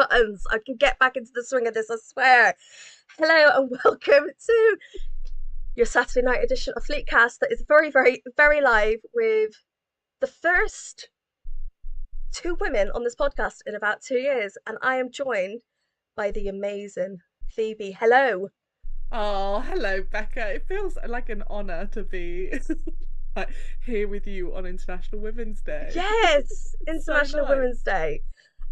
buttons. I can get back into the swing of this, I swear. Hello and welcome to your Saturday night edition of Fleetcast that is very, very, very live with the first two women on this podcast in about 2 years. And I am joined by the amazing Phoebe. Hello. Oh, hello, Becca. It feels like an honour to be like, here with you on International Women's Day. Yes, It's so International Women's nice. Day.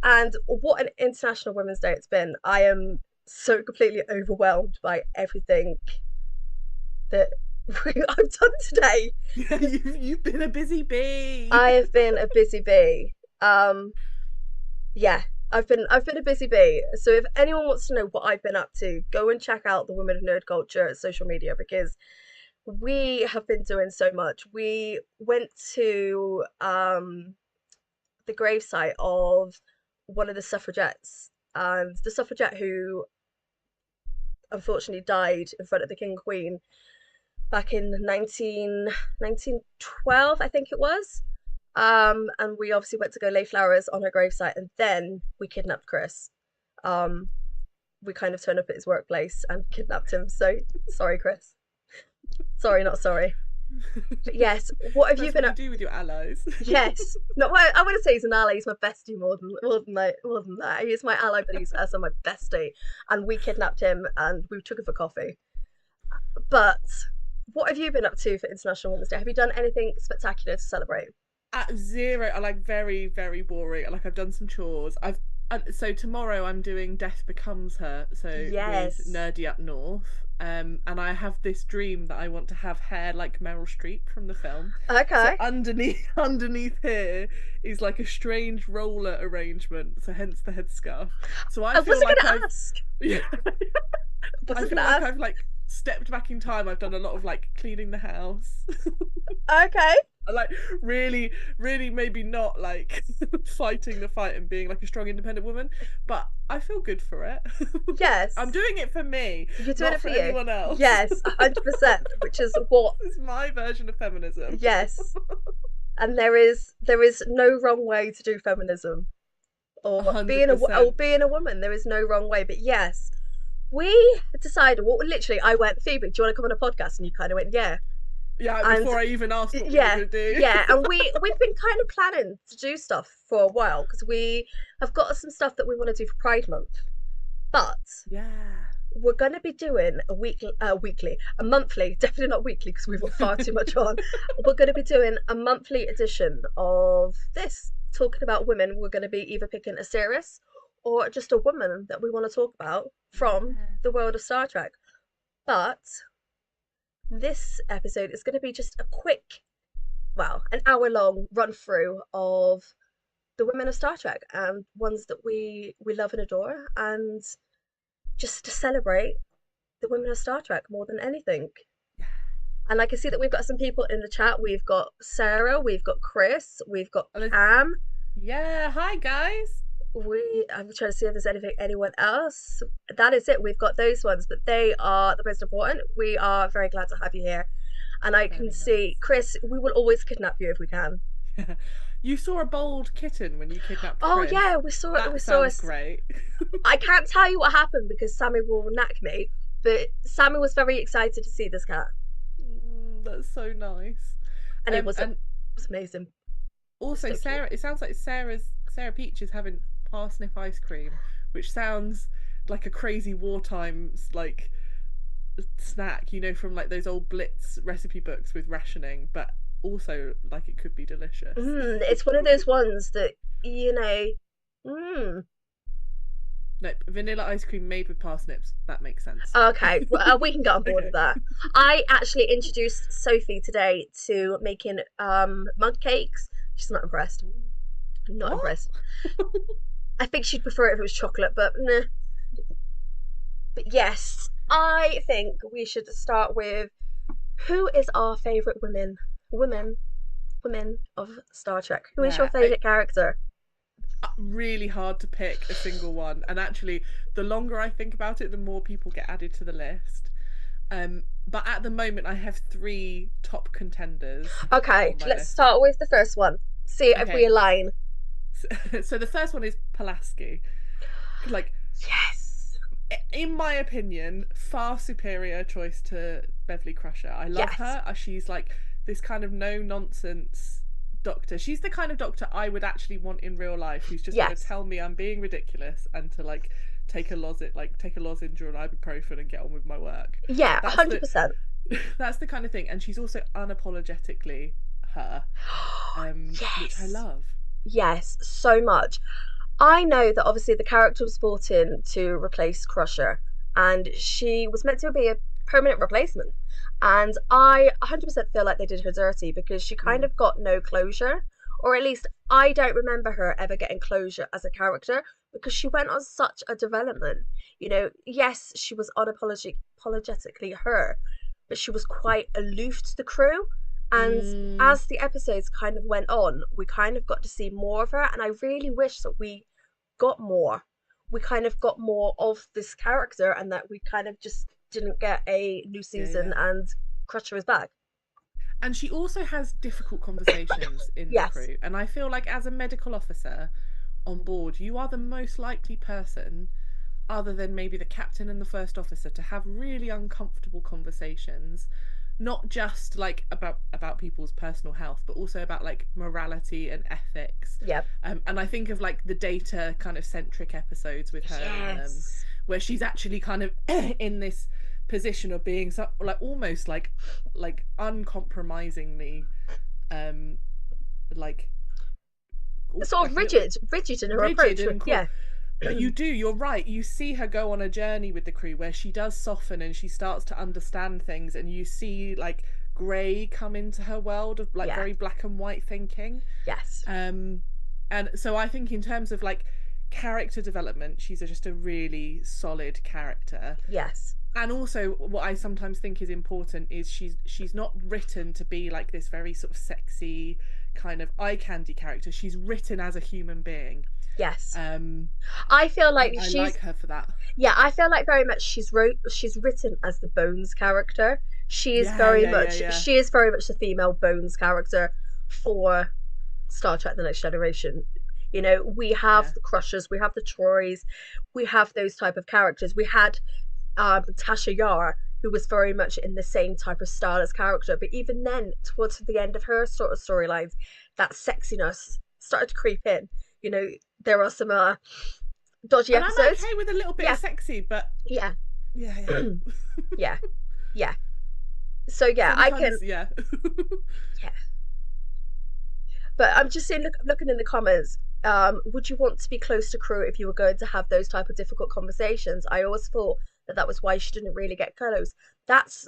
And what an International Women's Day it's been. I am so completely overwhelmed by everything that I've done today. Yeah, you've been a busy bee. I have been a busy bee. Yeah, I've been a busy bee. So if anyone wants to know what I've been up to, go and check out the Women of Nerd Culture social media because we have been doing so much. We went to the gravesite of one of the suffragettes, and the suffragette who unfortunately died in front of the King and Queen back in 1912, I think it was. And we obviously went to go lay flowers on her gravesite, and then we kidnapped Chris. We kind of turned up at his workplace and kidnapped him. So sorry, Chris. Sorry, not sorry. But yes, what have you That's been what you up? do with your allies. Yes, no, well, I wouldn't say he's an ally. He's my bestie more than that. He's my ally, but he's also my bestie. And we kidnapped him and we took him for coffee. But what have you been up to for International Women's Day? Have you done anything spectacular to celebrate? At zero, I like very, very boring. Like I've done some chores. So tomorrow I'm doing Death Becomes Her. So with Yes. Nerdy Up North. And I have this dream that I want to have hair like Meryl Streep from the film. So Okay. underneath here is like a strange roller arrangement. So hence the headscarf. So I I feel wasn't like gonna I've ask. yeah, I Wasn't feel gonna like ask. I've like stepped back in time. I've done a lot of like cleaning the house. Okay. Like really, really maybe not like fighting the fight and being like a strong independent woman, but I feel good for it. I'm Yes. doing it for me, You're doing not it for for you. anyone else. Yes, 100%. Which is what. It's my version of feminism. Yes. And there is no wrong way to do feminism A or hundred percent. being a woman. There is no wrong way. But yes, we decided. Well, literally, I went, Phoebe, do you want to come on a podcast? And you kind of went, yeah. Yeah, And before I even asked what we were yeah, gonna do. yeah. And we've been kind of planning to do stuff for a while because we have got some stuff that we want to do for Pride Month, but Yeah. we're going to be doing a monthly, definitely not weekly because we've got far too much on. We're going to be doing a monthly edition of this, talking about women. We're going to be either picking a series or just a woman that we want to talk about from Yeah. the world of Star Trek. But this episode is going to be just a quick, well, an hour long run through of the women of Star Trek and ones that we love and adore, and just to celebrate the women of Star Trek more than anything. And I can see that we've got some people in the chat. We've got Sarah, we've got Chris, we've got Oh, Pam. yeah. Hi guys. I'm trying to see if there's anyone else. That is it. We've got those ones, but they are the most important. We are very glad to have you here. And I can Very see, nice. Chris, we will always kidnap you if we can. You saw a bold kitten when you kidnapped Oh Chris. yeah, we saw it. We That saw sounds us. great. I can't tell you what happened because Sammy will knack me, but Sammy was very excited to see this cat, That's so nice. and it And was amazing. It's also so cute. Sarah, it sounds like Sarah Peach is having parsnip ice cream, which sounds like a crazy wartime like snack, from like those old Blitz recipe books with rationing, but also like it could be delicious. It's one of those ones that you know. Mm. Nope, vanilla ice cream made with parsnips. That makes sense. Okay, well, we can get on board Okay. with that. I actually introduced Sophie today to making mug cakes. She's not impressed. Not What? impressed. I think she'd prefer it if it was chocolate, but nah. But yes, I think we should start with who is our favourite women of Star Trek. Who is your Yeah, favourite character? really hard to pick a single one. And actually, the longer I think about it, the more people get added to the list. But at the moment, I have three top contenders Okay, on my let's list. start with the first one. See if we Okay, align. so the first one is Pulaski, Like, Yes. in my opinion, far superior choice to Beverly Crusher. I love Yes. her. She's like this kind of no nonsense doctor. She's the kind of doctor I would actually want in real life, who's just going to Yes. tell me I'm being ridiculous and to like take a lozenge or an ibuprofen and get on with my work. Yeah, That's the 100%. that's the kind of thing. And she's also unapologetically her, which I Yes. love. Yes, so much. I know that obviously the character was brought in to replace Crusher, and she was meant to be a permanent replacement. And I 100% feel like they did her dirty because she kind Mm. of got no closure, or at least I don't remember her ever getting closure as a character because she went on such a development. Yes, she was unapologetically her, but she was quite aloof to the crew. And Mm. as the episodes kind of went on, we kind of got to see more of her, and I really wish that we got more. We kind of got more of this character, and that we kind of just didn't get a new Yeah, season yeah. and Crusher is back. And she also has difficult conversations in the Yes. crew. And I feel like as a medical officer on board, you are the most likely person, other than maybe the captain and the first officer, to have really uncomfortable conversations, not just like about people's personal health, but also about like morality and ethics. Yep. And I think of like the data kind of centric episodes with her in them, Yes. where she's actually kind of in this position of being so, like almost like uncompromisingly um like Sort of like a little bit rigid in her rigid approach. and cool. Yeah. But you're right, you see her go on a journey with the crew where she does soften and she starts to understand things, and you see like grey come into her world of like Yeah. very black and white thinking. Yes. um and so I think in terms of like character development, she's just a really solid character. Yes. And also what I sometimes think is important is she's not written to be like this very sort of sexy kind of eye candy character. She's written as a human being. Yes. um I feel and like I she's like her for that. yeah, I feel like very much she's written as the Bones character. Yeah, yeah, yeah, yeah, She is very much the female Bones character for Star Trek: The Next Generation. We have yeah. the Crushers, we have the Troys, we have those type of characters. We had Tasha Yar, who was very much in the same type of style as character, but even then, towards the end of her sort of storylines, that sexiness started to creep in. You know, there are some dodgy And I'm episodes. okay with a little bit of Yeah, sexy, but yeah, yeah, yeah. yeah, yeah. So yeah, I can. Sometimes, yeah. Yeah, but I'm just saying, looking in the comments. Would you want to be close to crew if you were going to have those type of difficult conversations? I always thought that was why she didn't really get close. That's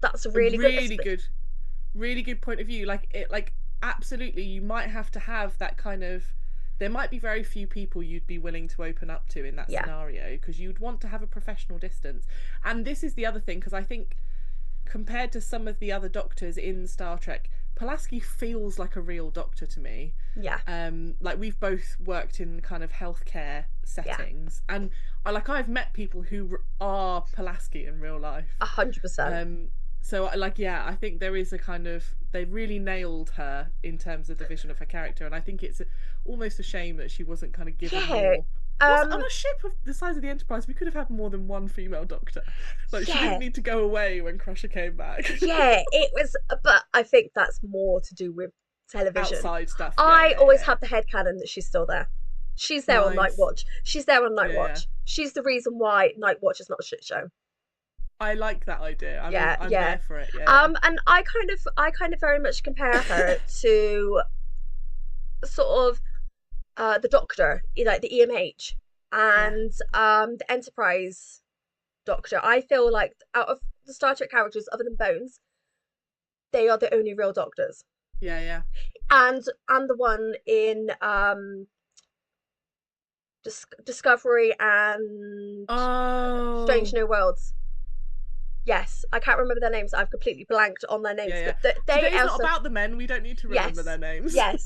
that's a A really good. really good point of view. Like it, like absolutely, you might have to have that kind of. There might be very few people you'd be willing to open up to in that Yeah, scenario, because you'd want to have a professional distance. And this is the other thing, because I think compared to some of the other doctors in Star Trek, Pulaski feels like a real doctor to me. yeah, Like we've both worked in kind of healthcare yeah, settings, and I've met people who are Pulaski in real life. 100%. So like yeah, I think there is a kind of, they really nailed her in terms of the vision of her character, and I think it's almost a shame that she wasn't kind of given Yeah, more. Plus, on um, a ship of the size of the Enterprise, we could have had more than one female doctor. Like she didn't yeah, need to go away when Crusher came back. yeah. It was, but I think that's more to do with television. Outside stuff, yeah, I yeah, always yeah. have the headcanon that she's still there. She's there on Night Nice. Watch. She's there on Night Yeah, yeah. Watch. She's the reason why Night Watch is not a shit show. I like that idea. Yeah, I'm yeah. there for it. Yeah, yeah. And I kind of very much compare her to sort of the Doctor, like the EMH, Yeah. and the Enterprise Doctor. I feel like out of the Star Trek characters, other than Bones, they are the only real Doctors. Yeah, yeah. And the one in Discovery and Strange Oh. New Worlds. Yes, I can't remember their names. I've completely blanked on their Yeah, names, yeah. but they Today's not also about the men. We don't need to remember yes, their names. yes,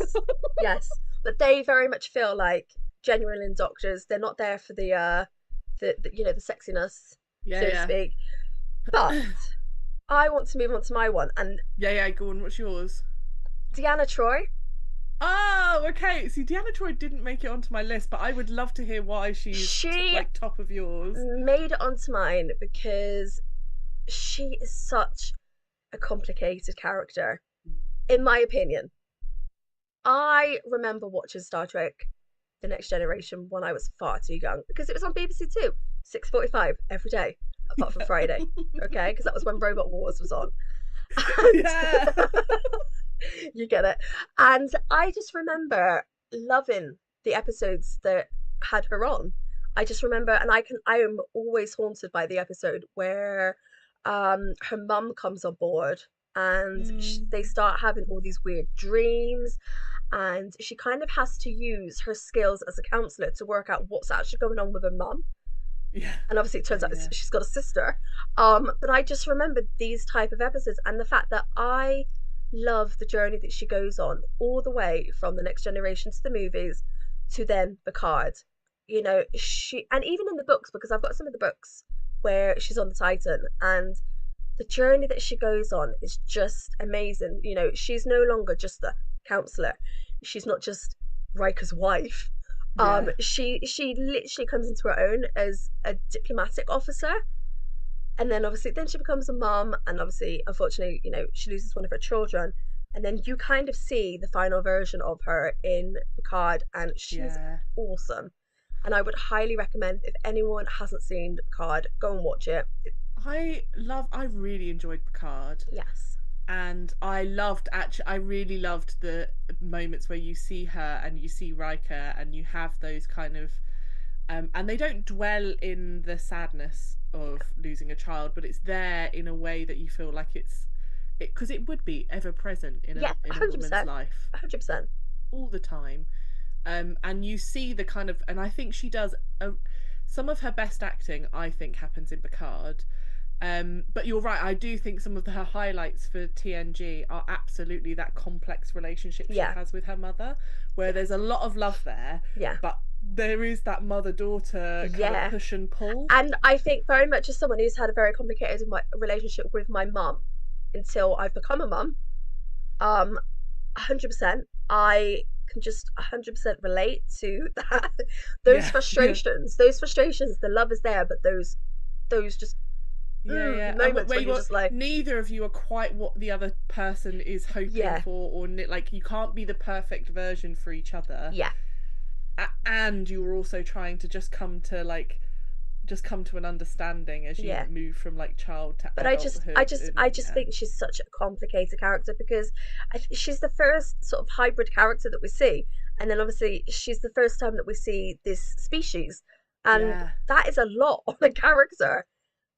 yes. But they very much feel like genuine doctors. They're not there for the sexiness, Yeah, so to yeah. speak. But I want to move on to my one, and Yeah, yeah. Go on. What's yours? Deanna Troy. Oh, okay. See, Deanna Troy didn't make it onto my list, but I would love to hear why she's She like top of yours. made it onto mine because she is such a complicated character, in my opinion. I remember watching Star Trek The Next Generation when I was far too young because it was on BBC Two, 6:45 every day, apart from Yeah. Friday, okay? Because that was when Robot Wars was on. And Yeah. you get it. And I just remember loving the episodes that had her on. I just remember, and I am always haunted by the episode where her mum comes on board and Mm, they start having all these weird dreams, and she kind of has to use her skills as a counselor to work out what's actually going on with her mum. yeah. And obviously it Yeah, turns out yeah. she's got a sister. But I just remembered these type of episodes and the fact that I love the journey that she goes on all the way from the Next Generation to the movies to then Picard. You know, she, and even in the books, because I've got some of the books where she's on the Titan, and the journey that she goes on is just amazing. You know, she's no longer just the counselor. She's not just Riker's wife. Yeah. She literally comes into her own as a diplomatic officer, and then obviously then she becomes a mom, and obviously unfortunately, you know, she loses one of her children, and then you kind of see the final version of her in Picard, and she's Yeah. awesome. And I would highly recommend, if anyone hasn't seen Picard, go and watch it. I really enjoyed Picard. Yes. And I really loved the moments where you see her and you see Riker and you have those kind of and they don't dwell in the sadness of Yeah. losing a child, but it's there in a way that you feel like it because it would be ever present Yeah, in a woman's 100%. life 100%. all the time. And you see the kind of, and I think she does some of her best acting, I think, happens in Picard. But you're right. I do think some of her highlights for TNG are absolutely that complex relationship she Yeah. has with her mother, where Yeah. there's a lot of love there, Yeah. but there is that mother-daughter kind of Yeah. push and pull. And I think very much as someone who's had a very complicated relationship with my mum until I've become a mum, 100%, I can just 100% relate to that. Yeah, yeah, Those frustrations, the love is there, but those just yeah, yeah. And moments where when you're you are, just like, neither of you are quite what the other person is hoping yeah, for, or like you can't be the perfect version for each other, yeah, and you're also trying to just come to an understanding as you yeah. move from like child to But adulthood, I and just yeah, think she's such a complicated character because she's the first sort of hybrid character that we see, and then obviously she's the first time that we see this species, and yeah. that is a lot on a character.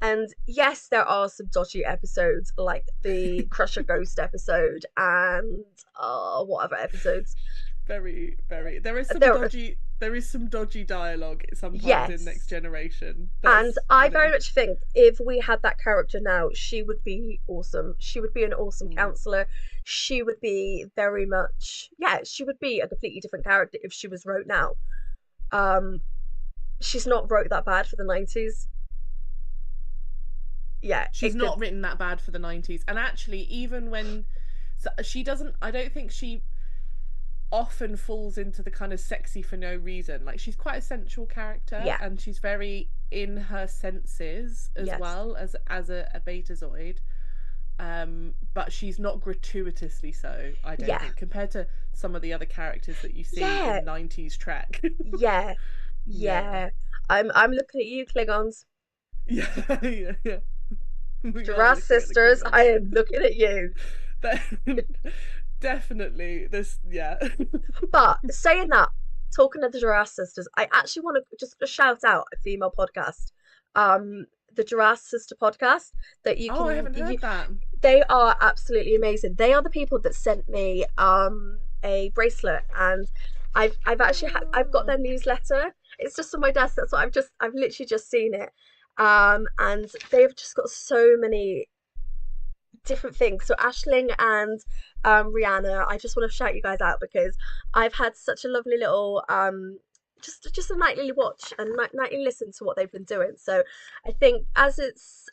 And yes, there are some dodgy episodes like the Crusher Ghost episode and what other episodes? Very, very. There, There is some dodgy dialogue sometimes in Next yes. Generation. And That's I very funny. much think if we had that character now, she would be awesome. She would be an awesome Mm. counselor. She would be very much, yeah, she would be a completely different character if she was wrote now. Um, she's not wrote that bad for the 90s. Yeah, She's it could, not written that bad for the 90s. And actually, even when so she doesn't, I don't think she often falls into the kind of sexy for no reason. Like she's quite a sensual character yeah, and she's very in her senses as yes, well as a betazoid. But she's not gratuitously so, I don't yeah, think, compared to some of the other characters that you see yeah, in 90s Trek. yeah, Yeah. yeah. I'm looking at you, Klingons. Yeah, yeah, yeah. We are Duras looking at the sisters, I Klingons. am looking at you. Definitely this, yeah. But saying that, talking of the Duras sisters, I actually want to just shout out a female podcast. The Duras Sister podcast that you Oh, I can haven't heard that. they are absolutely amazing. They are the people that sent me a bracelet, and I've actually I've got Oh, their newsletter. It's just on my desk. That's what I've literally just seen it. And they've just got so many different things. So Ashling and Rihanna, I just want to shout you guys out because I've had such a lovely little just a nightly watch and nightly listen to what they've been doing. So I think as it's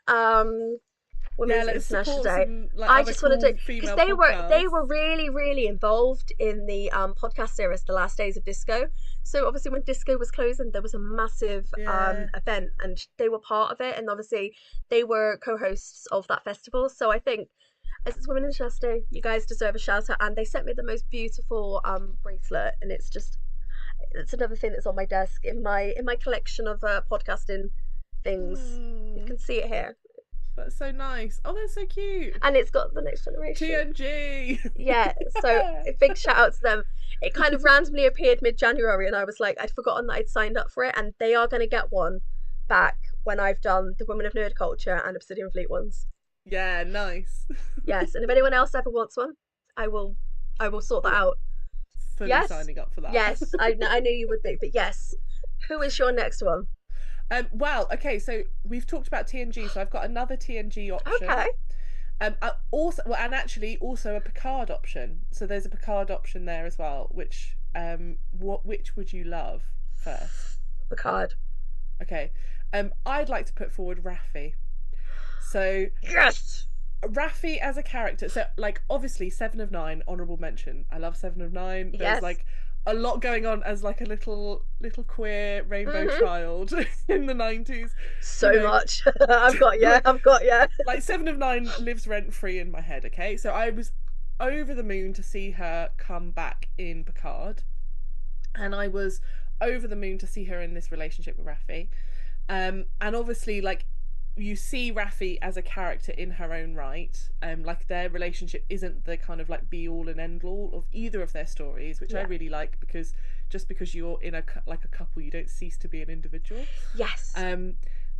Yeah, Women's let's International support Day. some like I other just want to cool do because female they were podcasts. really really involved in the podcast series The Last Days of Disco. So obviously when disco was closing, there was a massive Yeah. event, and they were part of it, and obviously they were co-hosts of that festival. So I think as it's Women's International Day, you guys deserve a shout out. And they sent me the most beautiful bracelet, and it's another thing that's on my desk in my collection of podcasting things. You Hmm, can see it here, that's so nice. Oh, that's so cute. and it's got the next generation. TNG. Yeah, so a big shout out to them. It kind of randomly appeared mid-January, and I was like, I'd forgotten that I'd signed up for it, and they are going to get one back when I've done the Women of Nerd Culture and Obsidian Fleet ones. Yeah, nice. Yes, and if anyone else ever wants one, I will I will sort that Oh, out. fully Yes, signing up for that. yes, I knew you would be, but yes. Who is your next one? Well, okay, so we've talked about TNG, so I've got another TNG option. Okay, Also, well, and actually also a Picard option. So there's a Picard option there as well. Which would you love first? Picard. Okay, I'd like to put forward Raffi. So Yes, Raffi as a character, so like obviously Seven of Nine, honorable mention. I love Seven of Nine. There's yes. like a lot going on as like a little queer rainbow Mhm. child in the 90s. You So know, much. I've got you. I've got you. like Seven of Nine lives rent free in my head. Okay, so I was over the moon to see her come back in Picard, and I was over the moon to see her in this relationship with Raffi. And obviously, like you see Raffi as a character in her own right. Like their relationship isn't the kind of like be all and end all of either of their stories, which I Yeah. really like because just because you're in like a couple, you don't cease to be an individual. Yes. Um,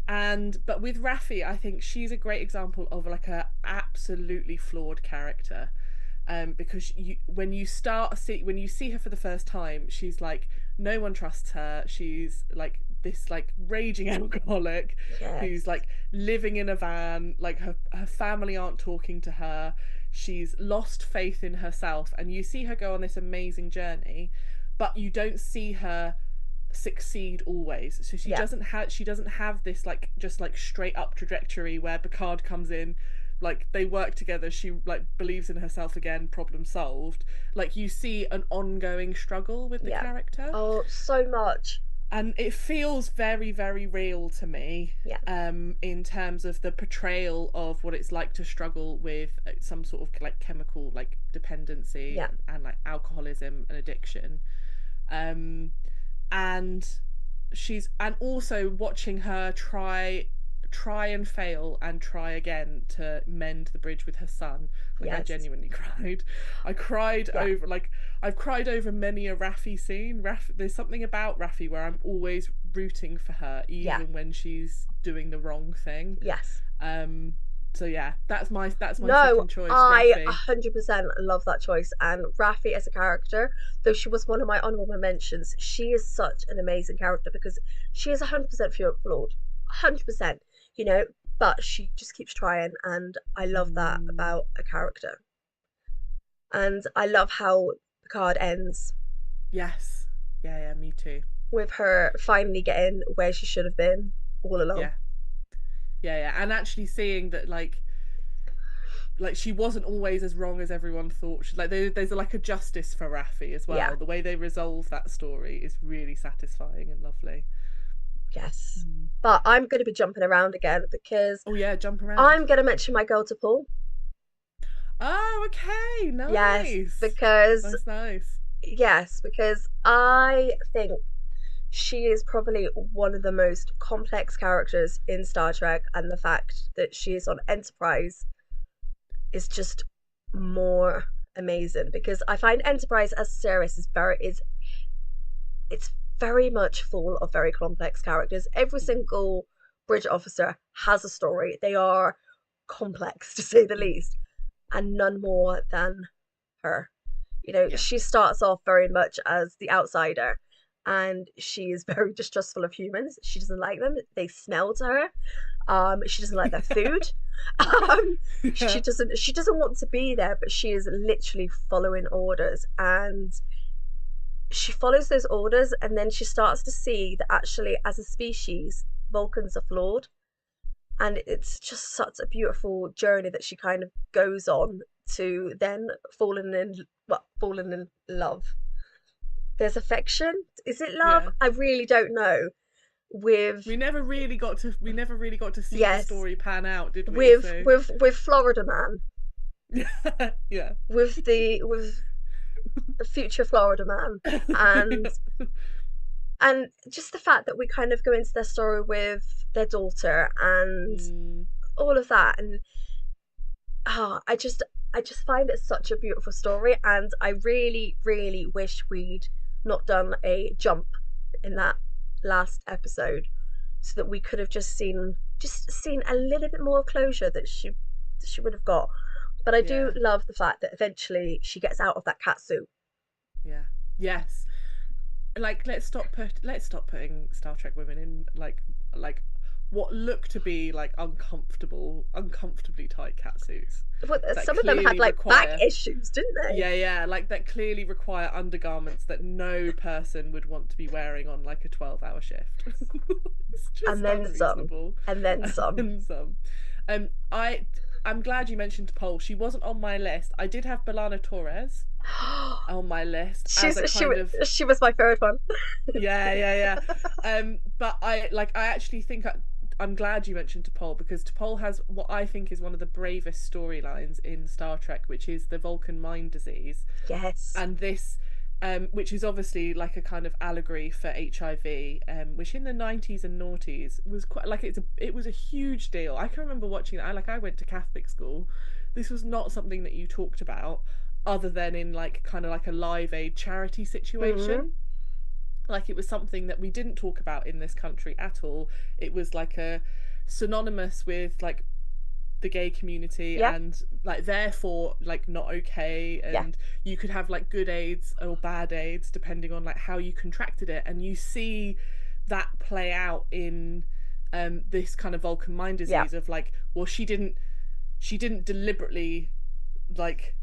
and but with Raffi, I think she's a great example of like a absolutely flawed character. Because when you see her for the first time, she's like no one trusts her. She's like this like raging alcoholic who's Yes. like living in a van. Like her family aren't talking to her. She's lost faith in herself, and you see her go on this amazing journey, but you don't see her succeed always. So Yeah. she doesn't have this like just like straight up trajectory where Picard comes in, like they work together, she like believes in herself again, problem solved. Like you see an ongoing struggle with the Yeah. character, Oh, so much. and it feels very very real to me, Yeah. in terms of the portrayal of what it's like to struggle with some sort of like chemical like dependency Yeah. and like alcoholism and addiction. um and and also watching her try and fail and try again to mend the bridge with her son. Like I Yes. genuinely cried. I cried Yeah. over like I've cried over many a Raffi scene. There's something about Raffi where I'm always rooting for her Yeah. even when she's doing the wrong thing. Yes. um so yeah, that's my No, second choice, I Raffi. 100% love that choice. And Raffi as a character, though she was one of my honorable mentions, she is such an amazing character because she is 100% flawed. 100%, you know, but she just keeps trying. And I love that Mm, about a character. And I love how the card ends yes. Yeah, me too. with her finally getting where she should have been all along. Yeah. Yeah, and actually seeing that like she wasn't always as wrong as everyone thought. Like there's like a justice for Raffi as Yeah, well. The way they resolve that story is really satisfying and lovely. yes. Mm. But I'm going to be jumping around again because Oh yeah, jump around. I'm going to mention my girl to Paul. Oh, okay, Yes, nice, because nice. I think she is probably one of the most complex characters in Star Trek, and the fact that she is on Enterprise is just more amazing because I find Enterprise as a series is it's very much full of very complex characters. Every Mm, single bridge officer has a story. They are complex to say the mm, least, and none more than her. You know, yeah. she starts off very much as the outsider, and she is very distrustful of humans. She doesn't like them. They smell to her. She doesn't like their food. Um, Yeah. she doesn't want to be there, but she is literally following orders, and she follows those orders, and then she starts to see that actually, as a species, Vulcans are flawed, And it's just such a beautiful journey that she kind of goes on to then falling in love. There's affection. Is it love? Yeah. I really don't know. With We never really got to see the yes, story pan out, did we? So with Florida Man, yeah. with the future Florida Man, and and just the fact that we kind of go into their story with their daughter and Mm, all of that, and I just find it such a beautiful story, and I really really wish we'd not done a jump in that last episode, so that we could have just seen a little bit more closure that she would have got. But I do yeah. love the fact that eventually she gets out of that cat suit. Yeah. Yes. Like let's stop putting Star Trek women in like what look to be like uncomfortably tight cat suits But that some of them had clearly like back require issues, didn't they? yeah, like that clearly require undergarments that no person would want to be wearing on like a 12-hour shift. It's And just then some, unreasonable. and then And some. then some. Um, I I'm glad you mentioned Pole. She wasn't on my list. I did have Belana Torres on my list as She's a she kind of she was my third one. yeah. But I actually think I'm glad you mentioned T'Pol because T'Pol has what I think is one of the bravest storylines in Star Trek, which is the Vulcan mind disease, Yes. and this, which is obviously like a kind of allegory for HIV, which in the 90s and noughties was quite like it was a huge deal. I can remember watching it. I went to Catholic school. This was not something that you talked about other than in like kind of like a Live Aid charity Hmm. situation. Like it was something that we didn't talk about in this country at all. It was like a synonymous with like the gay community Yeah. and like therefore like not okay, Yeah. and you could have like good AIDS or bad AIDS depending on like how you contracted it, and you see that play out in this kind of Vulcan mind Yeah. disease of like, well, she didn't deliberately like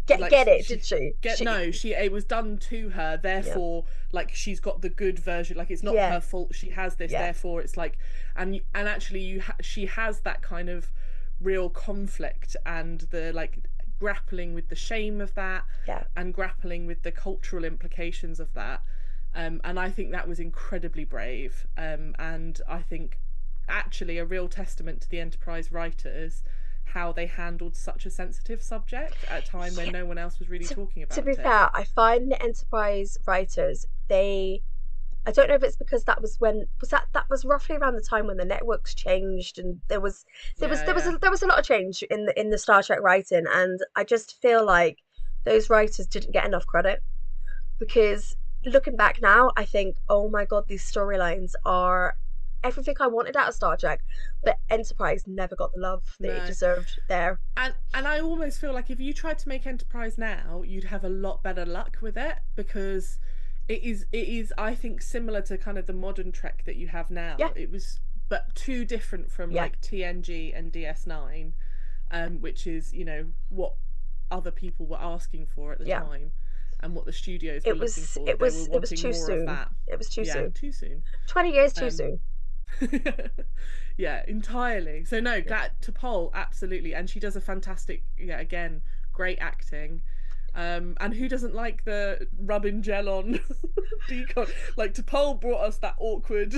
Get it, she did she? get no she it was done to her, Yeah. therefore like she's got the good version, like it's not Yeah. her fault she has this, Yeah. therefore it's like, and actually she has that kind of real conflict and the like grappling with the shame of that Yeah. and grappling with the cultural implications of that, and I think that was incredibly brave, and I think actually a real testament to the Enterprise writers how they handled such a sensitive subject at a time when Yeah. no one else was really To, talking to be about it. fair, I find the Enterprise writers, I don't know if it's because that was roughly around the time when the networks changed, and Yeah, yeah. there was a lot of change in the Star Trek writing, and I just feel like those writers didn't get enough credit, because looking back now, I think, oh my god, these storylines are everything I wanted out of Star Trek, but Enterprise never got the love that it No. deserved there. And I almost feel like if you tried to make Enterprise now, you'd have a lot better luck with it because it is I think similar to kind of the modern Trek that you have Yeah. now. It was but too different from Yeah. like TNG and DS9, which is, what other people were asking for at the Yeah. time and what the studios were It looking was for. it They were was it was wanting too more of soon. that. It was too Yeah, soon. too soon. 20 years too Um soon. yeah, entirely. So no, Yeah. glad to Pol, absolutely, and she does a fantastic, yeah, again, great acting. And who doesn't like the rubbing gel on decon? Like T'Pol brought us that awkward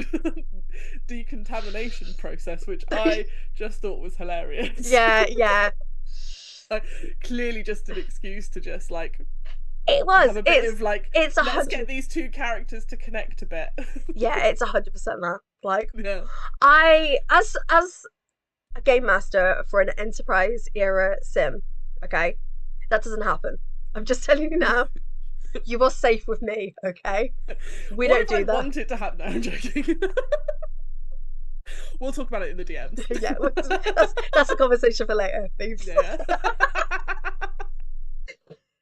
decontamination process, which I just thought was hilarious. Yeah, yeah. Like, clearly, just an excuse to just like It have was. a bit of like, It's a let's get hundred. these two characters to connect a bit. Yeah, it's 100% that. Like, Yeah. I as a game master for an Enterprise era sim, okay, that doesn't happen. I'm just telling you now. You are safe with me, okay? We What don't if I do that. want it to happen? No, I'm joking. We'll talk about it in the DMs. Yeah, that's a conversation for later, Phoebs. Yeah.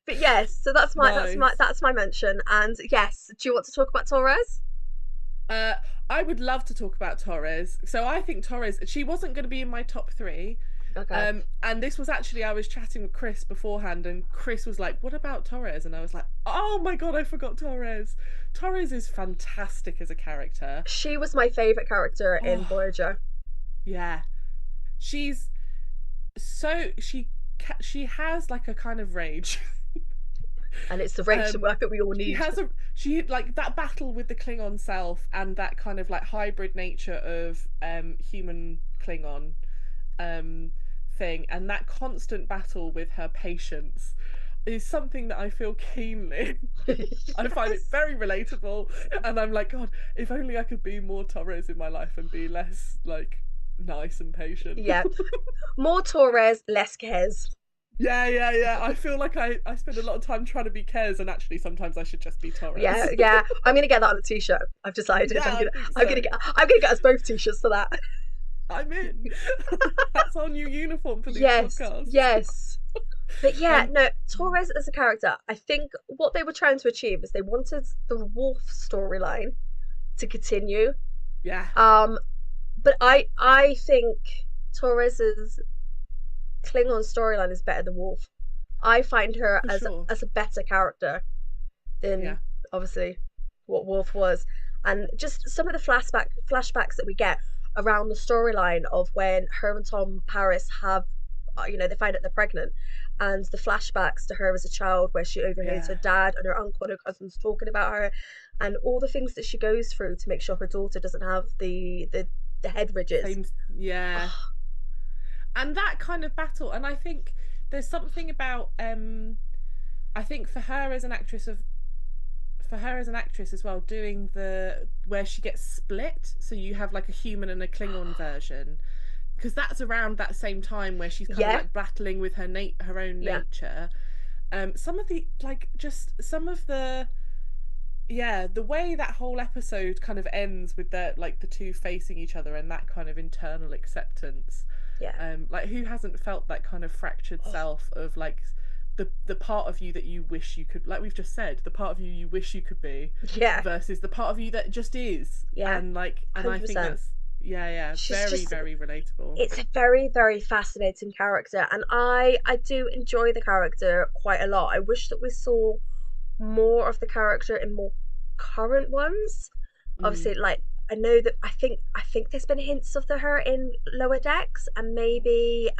But yes, so Nice. that's my mention. And yes, do you want to talk about Torres? Uh, I would love to talk about Torres. So I think Torres, she wasn't going to be in my top three. Okay. And this was actually, I was chatting with Chris beforehand, and Chris was like, "What about Torres?" And I was like, "Oh my god, I forgot Torres. Torres is fantastic as a character. She was my favorite character in Oh, Voyager. yeah. she's so she has like a kind of rage. And it's the rage that um I think we all need. she like that battle with the Klingon self and that kind of like hybrid nature of human Klingon um thing, and that constant battle with her patience is something that I feel keenly. I find it Yes. very relatable, and I'm like, God, if only I could be more Torres in my life and be less like nice and patient. Yeah. More Torres, less Kez. Yeah, yeah, yeah. I feel like I spend a lot of time trying to be Kez, and actually sometimes I should just be Yeah, Torres. yeah. I'm gonna get that on a t-shirt. I've decided. Yeah, I think I'm so. gonna get us both t-shirts for that. I'm in. That's our new uniform for these Yes, podcasts. yes. But yeah, Um, no, Torres as a character, I think what they were trying to achieve is they wanted the Wolf storyline to continue. yeah, Um, but I think Torres's Klingon storyline is better than Wolf. I find her for sure. as a better character Yeah, than obviously what Wolf was, and just some of the flashbacks that we get around the storyline of when her and Tom Harris have, they find out they're pregnant, and the flashbacks to her as a child where she overhears yeah. her dad and her uncle and her cousins talking about her, and all the things that she goes through to make sure her daughter doesn't have the head ridges. Same. Yeah, Oh, and that kind of battle, and I think there's something about I think for her as an actress as well, doing the where she gets split, so you have like a human and a Klingon version, because that's around that same time where she's kind of yeah, like battling with her own yeah, nature. Some of the like just some of the yeah, the way that whole episode kind of ends with the two facing each other and that kind of internal acceptance. yeah. Like who hasn't felt that kind of fractured Oh, self of like the part of you that you wish you could, like we've just said, the part of you you wish you could be yeah, versus the part of you that just is. yeah, And I think 100%. that's yeah, yeah, She's very, just very relatable. it's a very very fascinating character, and I do enjoy the character quite a lot. I wish that we saw more of the character in more current ones. Mm. Obviously, like I know that I think there's been hints of her in Lower Decks, and maybe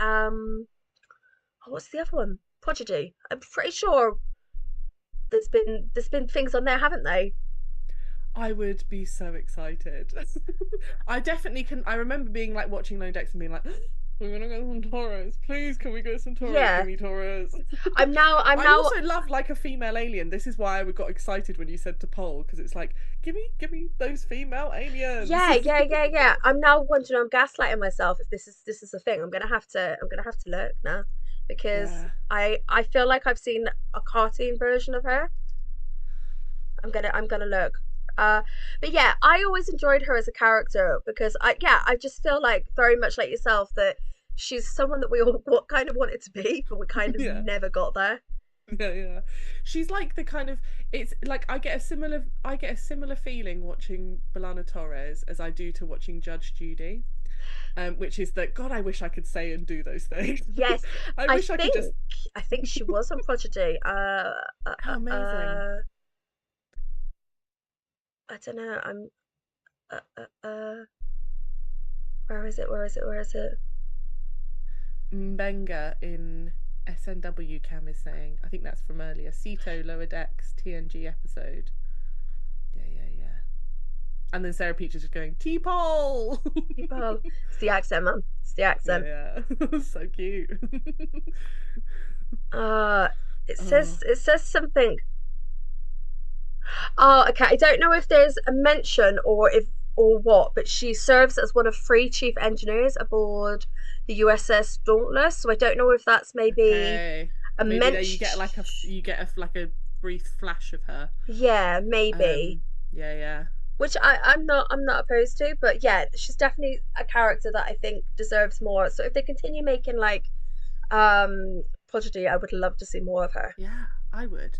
what's the other one, Prodigy. I'm pretty sure there's been things on there, haven't they? I would be so excited. I definitely can. I remember being like watching Low Decks and being like, "We're gonna go some Taurus. Please, can we go some Taurus? Give Yeah, me Taurus." I'm I now also love like a female alien. This is why I got excited when you said to poll, because it's like, give me those female aliens. yeah, yeah, yeah, yeah. I'm now wondering. I'm gaslighting myself if this is a thing. I'm gonna have to look now because Yeah, I feel like I've seen a cartoon version of her. I'm gonna look. Uh, but yeah, I always enjoyed her as a character because I just feel like very much like yourself that she's someone that we all kind of wanted to be, but we kind of yeah. never got there. Yeah, yeah. She's like the kind of it's like I get a similar feeling watching Belana Torres as I do to watching Judge Judy. Which is that God, I wish I could say and do those things. Yes, I I wish I could just think I think she was on Prodigy. oh amazing. I don't know. I'm where is it? Where is it? Where is it? Mbenga in SNW Cam is saying, I think that's from earlier. Ceto Lower Decks TNG episode. Yeah, yeah, yeah. And then Sarah Peach is just going, T-Pole! People, it's the accent, man. It's the accent. Yeah, yeah. So cute. Uh, Oh, it says something. Oh, okay. I don't know if there's a mention or what, but she serves as one of three chief engineers aboard the USS Dauntless. So I don't know if that's maybe okay. a Maybe there you mention. get like a brief flash of her. Yeah, maybe. Yeah, yeah. Which I'm not opposed to, but yeah, she's definitely a character that I think deserves more. So if they continue making like Prodigy, I would love to see more of her. Yeah, I would.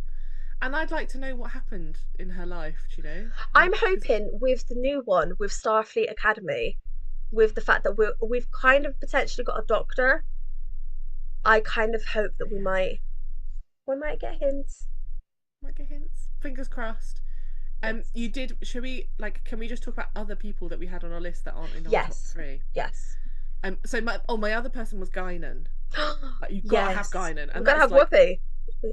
And I'd like to know what happened in her life, do you know? I'm Like, because hoping with the new one with Starfleet Academy, with the fact that we've kind of potentially got a doctor, I kind of hope that yeah, we might get hints. might get hints. Fingers crossed. You Yes. did. Should we like? Can we just talk about other people that we had on our list that aren't in our top Yes. three? Yes. So my other person was Guinan. Like you gotta have Yes, Guinan, we're and gonna that's have like Whoopi.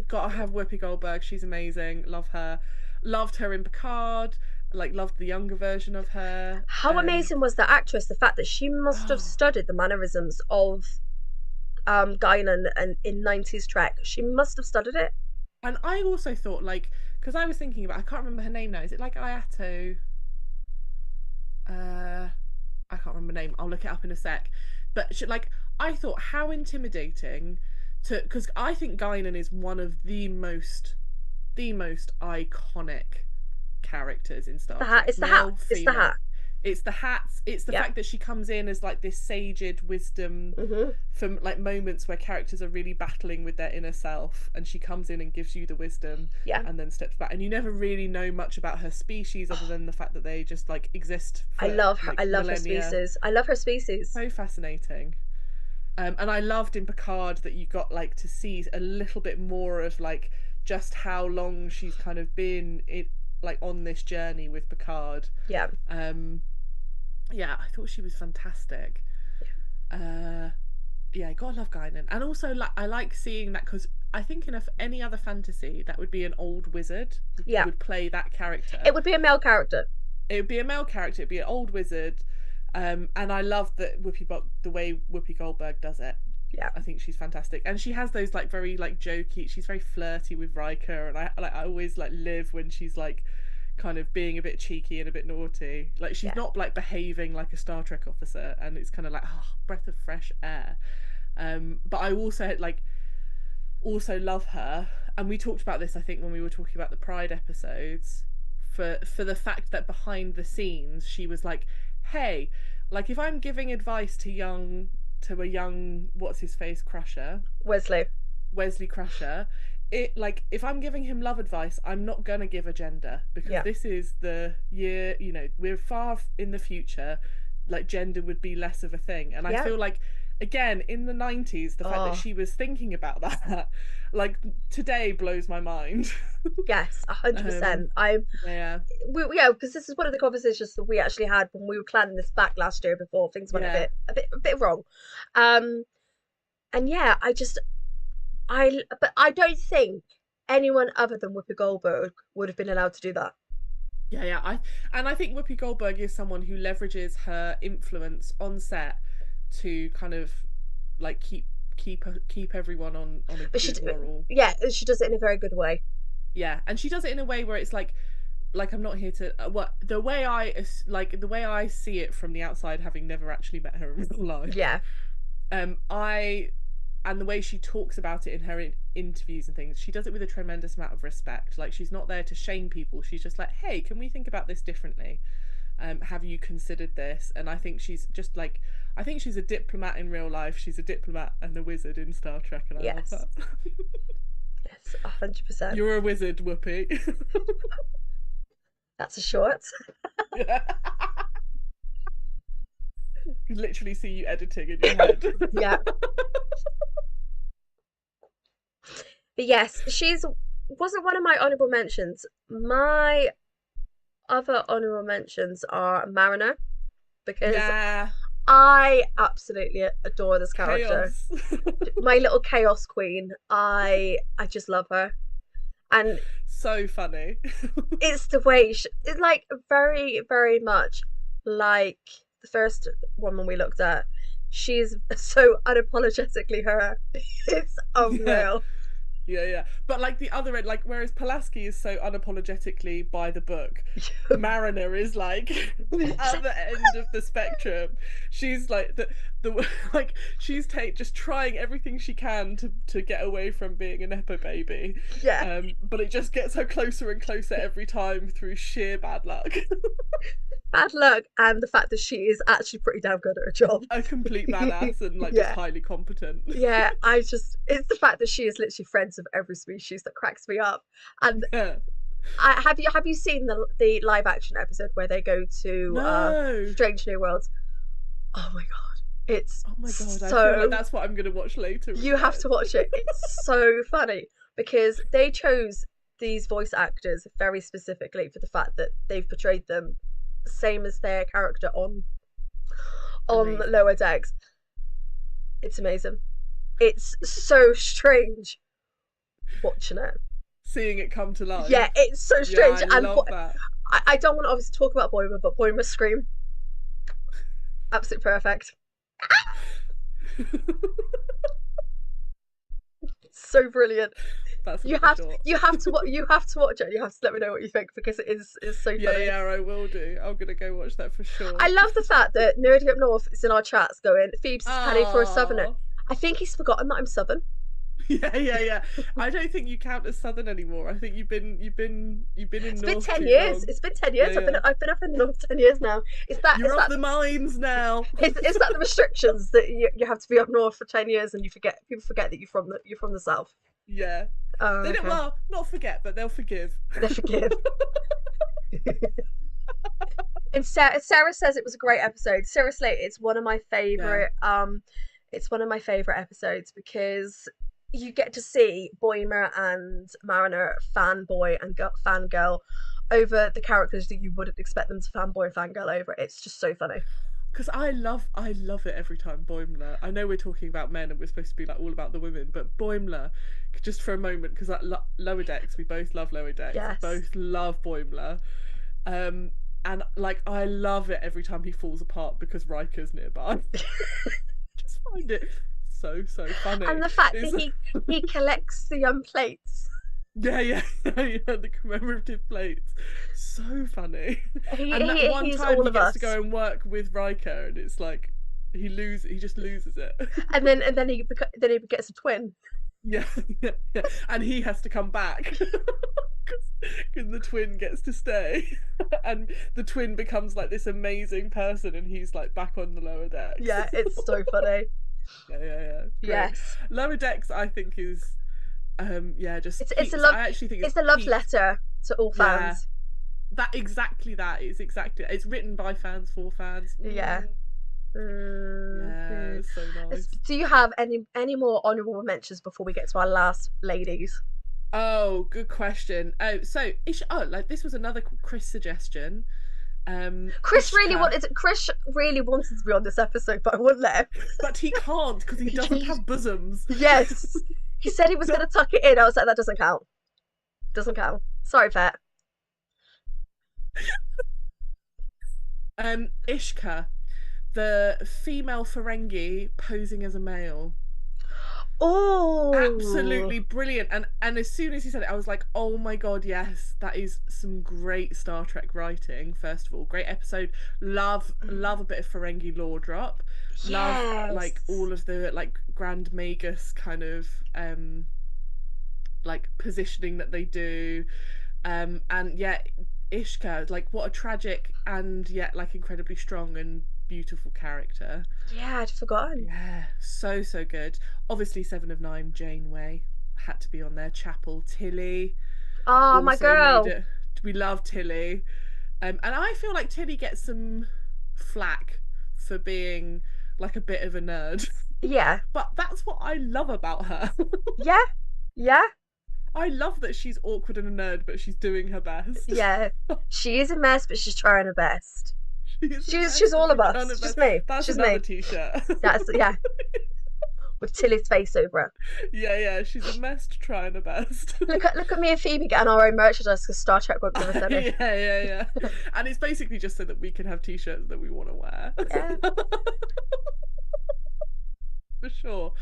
gotta have Whoopi Goldberg. She's amazing. Love her. Loved her in Picard. Like loved the younger version of her. How amazing was that actress? The fact that she must have Oh, studied the mannerisms of Guinan and in 90s Trek. She must have studied it. and I also thought like because I was thinking about I can't remember her name now. Is it like Ayato? Uh, I can't remember her name. I'll look it up in a sec. But she, like I thought how intimidating to because I think Guinan is one of the most iconic characters in The Star hat. Trek, It's the hat. male, It's the female. hat. It's the hats. It's the Yeah. fact that she comes in as like this saged wisdom Hmm. from like moments where characters are really battling with their inner self, and she comes in and gives you the wisdom, Yeah. and then steps back, and you never really know much about her species other Oh, than the fact that they just like exist I for love her. I like love her millennia. species. I love her species. So fascinating. And I loved in Picard that you got like to see a little bit more of like just how long she's kind of been like on this journey with Picard. Yeah. Um, yeah, I thought she was fantastic. Uh, yeah, gotta love Guinan, and also like I like seeing that because I think in any other fantasy that would be an old wizard Yeah. would play that It character. would be a male character. It would be a male character. It'd be an old wizard. And I love that the way Whoopi Goldberg does it. Yeah. I think she's fantastic, and she has those like very like jokey. She's very flirty with Riker, and I always like live when she's like kind of being a bit cheeky and a bit naughty. Like she's Yeah. not like behaving like a Star Trek officer, and it's kind of like oh, breath of fresh air. But I also love her, and we talked about this I think when we were talking about the Pride episodes. For the fact that behind the scenes she was like, hey, like if I'm giving advice to a young what's his face Crusher, Wesley. Wesley Crusher, it like if I'm giving him love advice, I'm not gonna give a gender because Yeah. this is the year, we're far in the future, like gender would be less of a thing. And I Yeah. feel like again in the 90s, the fact that Oh, she was thinking about that, like today blows my mind. yes, um 100%. I'm yeah, yeah, because this is one of the conversations that we actually had when we were planning this back last year before things went yeah, a bit wrong. Um, and yeah, but I don't think anyone other than Whoopi Goldberg would have been allowed to do that. yeah. I think Whoopi Goldberg is someone who leverages her influence on set to kind of like keep everyone on a But good moral. yeah, she does it in a very good way. Yeah, and she does it in a way where it's like I'm not here to what the way I see it from the outside, having never actually met her in real life. Yeah, I and the way she talks about it in her interviews and things, she does it with a tremendous amount of respect. Like she's not there to shame people. She's just like, hey, can we think about this differently? Have you considered this? And I think she's just like, I think she's a diplomat in real life. She's a diplomat and a wizard in Star Trek, and I love yes, that. yes, 100%. You're a wizard, Whoopi. That's a short. Yeah. You literally see you editing in your head. Yeah, but yes, she's wasn't one of my honorable mentions. My other honorable mentions are Mariner because Yeah, I absolutely adore this character. chaos. My little chaos queen. I just love her, and So funny. it's the way it's like very very much like the first woman we looked at. She's so unapologetically her. It's Yeah. unreal. Yeah. But like the other end, like whereas Pulaski is so unapologetically by the book, Mariner is like the other end of the spectrum. She's like the like she's just trying everything she can to get away from being a nepo baby. Yeah, But it just gets her closer and closer every time through sheer bad luck. bad luck and the fact that she is actually pretty damn good at her job. A complete badass and like just Yeah, highly competent. yeah. It's the fact that she is literally friends of every species that cracks me up. And Yeah. have you seen the live action episode where they go to No. Strange New Worlds? Oh my god, it's Oh my god, I feel like so that's what I'm gonna watch later. you have to watch it. It's so funny because they chose these voice actors very specifically for the fact that they've portrayed them same as their character on Amazing. Lower Decks. It's amazing. It's so strange watching it. Seeing it come to Yeah, life. it's so Yeah, strange. I And love that. I don't want to obviously talk about Boimer, but Boimer's scream, absolutely perfect. So brilliant. That's You another have short. you have to watch it. You have to let me know what you think because it is so Yeah, funny. yeah, I will do. I'm gonna go watch that for I sure. love the fact that Nerdy Up North is in our chats going, Phoebes is panning for a southerner. Ah, I think he's forgotten that I'm southern. yeah, yeah, yeah. I don't think you count as Southern anymore. I think you've been in It's been North 10 too years. long. It's been 10 Yeah, years. yeah. I've been up in the north 10 years now. You're Is of that the mines now. is that the restrictions that you have to be up north for 10 years and people forget that you're from the south? Yeah. Oh, They don't, okay. well, not forget, but they'll forgive. They forgive. And Sarah says it was a great episode. Seriously, Yeah. it's one of my favorite episodes because you get to see Boimer and Mariner fanboy and fangirl over the characters that you wouldn't expect them to fanboy and fangirl over. It's just so funny. Because I love it every time Boimler. I know we're talking about men and we're supposed to be like all about the women, but Boimler, just for a moment, because like Lower Decks, we both love Lower Decks, Yes. both love Boimler, um, and like I love it every time he falls apart because Riker's nearby. Just find it so And funny. the fact that It's he collects the plates. yeah, yeah, yeah, the commemorative plates. So funny. And that one He's time all he of gets to us. go and work with Riker and it's like he just loses it. And then he gets a twin. Yeah, yeah, yeah. And he has to come back. Because the twin gets to stay. And the twin becomes like this amazing person and he's like back on the lower decks. Yeah, it's so funny. Yeah, yeah, yeah. Great. Yes. Lower decks I think is yeah, just It's a peaks. love I actually think it's it's a love peaked. letter to all Yeah, fans. that is exactly it's written by fans for fans. Yeah. Yeah, Mm-hmm. it's so nice. Do you have any more honourable mentions before we get to our last ladies? Oh, good question. Oh, so like this was another Chris suggestion. Ishka, Chris really wanted to be on this episode, but I wouldn't let but he can't because he doesn't him. have bosoms. Yes. He said he was gonna tuck it in. I was like, that doesn't count. Doesn't count. Sorry, Pet. Ishka, the female Ferengi posing as a male. Oh, Absolutely brilliant. And as soon as he said it, I was like, oh my god, yes, that is some great Star Trek writing. First of all, great episode. Love a bit of Ferengi lore drop. Love like yes. all of the like Grand Magus kind of like positioning that they do. And yeah, Ishka, like what a tragic and yet like incredibly strong and beautiful character. Yeah, I'd forgotten. Yeah, so good. Obviously, Seven of Nine, Janeway had to be on there. Chapel, Tilly Oh, my also made girl. it. We love Tilly, and I feel like Tilly gets some flack for being like a bit of a nerd, Yeah. but that's what I love about her. Yeah. Yeah. I love that she's awkward and a nerd, but she's doing her best. Yeah. She is a mess, but she's trying her best. She's a She's mess, but all of she's trying us. her She's best. me. That's She's another me. t-shirt. That's yeah. With Tilly's face over it. Yeah, yeah, she's a mess trying her best. Look at me and Phoebe getting our own merchandise because Star Trek won't give us any. Yeah, yeah, yeah. And it's basically just so that we can have t-shirts that we want to wear. Yeah. For sure.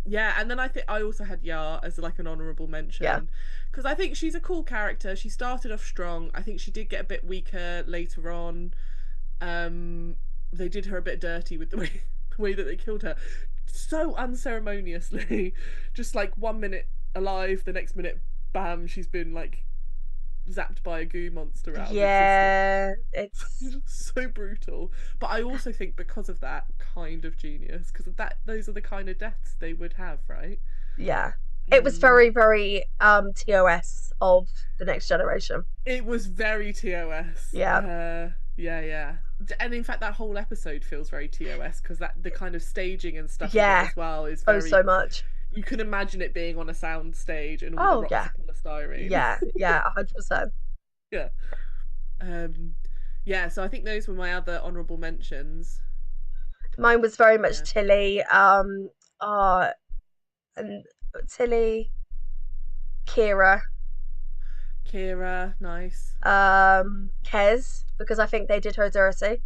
Yeah, and then I think I also had Yar as like an honorable Yeah. mention because I think she's a cool character. She started off strong. I think she did get a bit weaker later on. They did her a bit dirty with the way that they killed her. So unceremoniously. Just like 1 minute alive, the next minute bam, she's been like zapped by a goo monster out of existence. Yeah. It's So brutal. But I also think because of that, kind of genius. Because that those are the kind of deaths they would have, right? yeah. It was Um, very, very TOS of the next generation. it was very TOS. Yeah. Yeah, yeah. And in fact, that whole episode feels very TOS because that the kind of staging and stuff of it Yeah. as well is Oh, very. so much. You can imagine it being on a sound stage and all the Oh rocks yeah. are polystyrene. Yeah. Yeah. 100%. Yeah. Um, yeah. So I think those were my other honourable mentions. Mine was very much Yeah. Tilly, and Tilly, Kira, Kira, nice. Kez, because I think they did her dirty.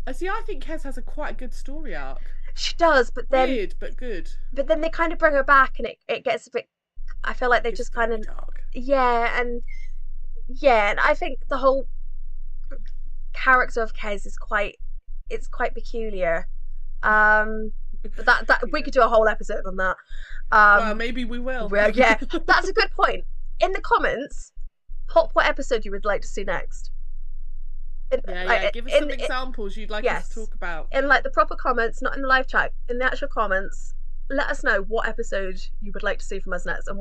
I see. I think Kez has a quite a good story arc. She does, but then Weird, but good. they kind of bring her back, and it gets a bit. I feel like they It's just kind very of, dark. and I think the whole character of Kez is quite peculiar. Um, but that we Yeah. could do a whole episode on that. Well, Um, maybe we will. well, yeah, that's a good point. In the comments, pop what episode you would like to see next. In, Yeah, yeah. like Give us in, some examples you'd like us to yes, talk about. in like the proper comments, not in the live chat, in the actual comments. Let us know what episode you would like to see from us next, and